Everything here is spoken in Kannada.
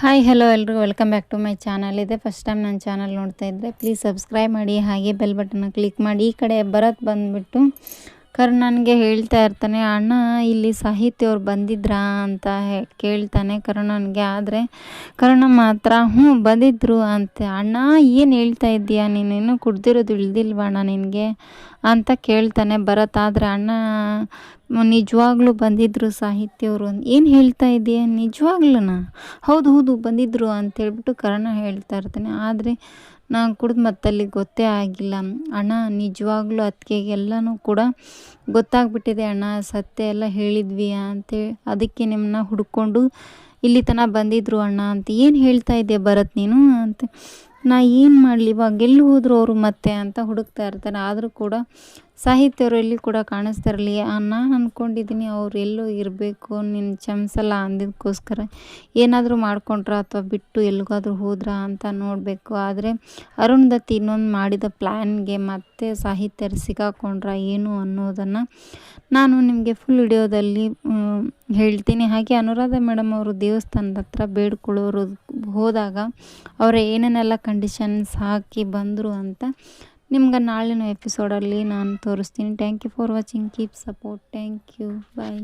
ಹಾಯ್ ಹಲೋ ಎಲ್ರಿಗೂ welcome back to my channel. ಇದೆ ಫಸ್ಟ್ ಟೈಮ್ ನನ್ನ ಚಾನಲ್ ನೋಡ್ತಾ ಇದ್ದರೆ ಪ್ಲೀಸ್ ಸಬ್ಸ್ಕ್ರೈಬ್ ಮಾಡಿ, ಹಾಗೆ ಬೆಲ್ ಬಟನ್ನ ಕ್ಲಿಕ್ ಮಾಡಿ. ಈ ಕಡೆ ಭರತ್ ಬಂದುಬಿಟ್ಟು ನನಗೆ ಹೇಳ್ತಾ ಇರ್ತಾನೆ, ಅಣ್ಣ ಇಲ್ಲಿ ಸಾಹಿತ್ಯ ಅವ್ರು ಬಂದಿದ್ರಾ ಅಂತ ಕೇಳ್ತಾನೆ ಕರುಣನಿಗೆ. ಆದರೆ ಕರುಣ ಮಾತ್ರ ಬಂದಿದ್ರು ಅಂತೆ. ಅಣ್ಣ ಏನು ಹೇಳ್ತಾ ಇದ್ದೀಯಾ, ನೀನೇನು ಕುಡ್ದಿರೋದು ಇಳ್ದಿಲ್ವಾ ಅಣ್ಣ ನಿನಗೆ ಅಂತ ಕೇಳ್ತಾನೆ ಭರತ್. ಆದರೆ ಅಣ್ಣ ನಿಜವಾಗ್ಲೂ ಬಂದಿದ್ದರು ಸಾಹಿತ್ಯವರು. ಏನು ಹೇಳ್ತಾ ಇದೆಯಾ, ನಿಜವಾಗ್ಲೂನಾ? ಹೌದು ಹೌದು ಬಂದಿದ್ದರು ಅಂತೇಳ್ಬಿಟ್ಟು ಕರ್ಣ ಹೇಳ್ತಾ ಇರ್ತಾನೆ. ಆದರೆ ನಾನು ಕುಡ್ದು ಮತ್ತಲ್ಲಿ ಗೊತ್ತೇ ಆಗಿಲ್ಲ ಅಣ್ಣ, ನಿಜವಾಗ್ಲೂ ಅದಕ್ಕೆಲ್ಲನೂ ಕೂಡ ಗೊತ್ತಾಗ್ಬಿಟ್ಟಿದೆ ಅಣ್ಣ, ಸತ್ಯ ಎಲ್ಲ ಹೇಳಿದ್ವಿ ಅಂತೇಳಿ ಅದಕ್ಕೆ ನಿಮ್ಮನ್ನ ಹುಡ್ಕೊಂಡು ಇಲ್ಲಿ ತನಕ ಬಂದಿದ್ರು ಅಣ್ಣ ಅಂತ. ಏನು ಹೇಳ್ತಾ ಇದೆಯಾ ಭರತ್ ನೀನು ಅಂತ. ನಾ ಏನು ಮಾಡಲಿ, ಇವಾಗ ಎಲ್ಲಿ ಹೋದ್ರು ಅವರು ಮತ್ತೆ ಅಂತ ಹುಡುಕ್ತಾ ಇರ್ತಾರೆ. ಆದರೂ ಕೂಡ ಸಾಹಿತ್ಯವರು ಎಲ್ಲಿ ಕೂಡ ಕಾಣಿಸ್ತಾ ಇರಲಿ. ನಾನು ಅಂದ್ಕೊಂಡಿದ್ದೀನಿ ಅವ್ರು ಎಲ್ಲೋ ಇರಬೇಕು, ನಿನ್ನ ಕ್ಷಮಿಸಲ್ಲ ಅಂದಿದ್ದಕ್ಕೋಸ್ಕರ ಏನಾದರೂ ಮಾಡ್ಕೊಂಡ್ರಾ ಅಥವಾ ಬಿಟ್ಟು ಎಲ್ಲಿಗಾದ್ರೂ ಹೋದ್ರಾ ಅಂತ ನೋಡಬೇಕು. ಆದರೆ ಅರುಂಧತಿ ಇನ್ನೊಂದು ಮಾಡಿದ ಪ್ಲ್ಯಾನ್ಗೆ ಮತ್ತೆ ಸಾಹಿತ್ಯರು ಸಿಕ್ಕಾಕೊಂಡ್ರಾ ಏನು ಅನ್ನೋದನ್ನು ನಾನು ನಿಮಗೆ ಫುಲ್ ವಿಡಿಯೋದಲ್ಲಿ ಹೇಳ್ತೀನಿ. ಹಾಗೆ ಅನುರಾಧ ಮೇಡಮ್ ಅವರು ದೇವಸ್ಥಾನದ ಹತ್ರ ಬೇಡ್ಕೊಳ್ಳೋರು ಹೋದಾಗ ಅವರ ಏನೇನೆಲ್ಲ ಕಂಡೀಷನ್ಸ್ ಹಾಕಿ ಬಂದರು ಅಂತ ನಿಮ್ಗೆ ನಾಳಿನ ಎಪಿಸೋಡಲ್ಲಿ ನಾನು ತೋರಿಸ್ತೀನಿ. Thank you for watching, keep support, thank you, bye.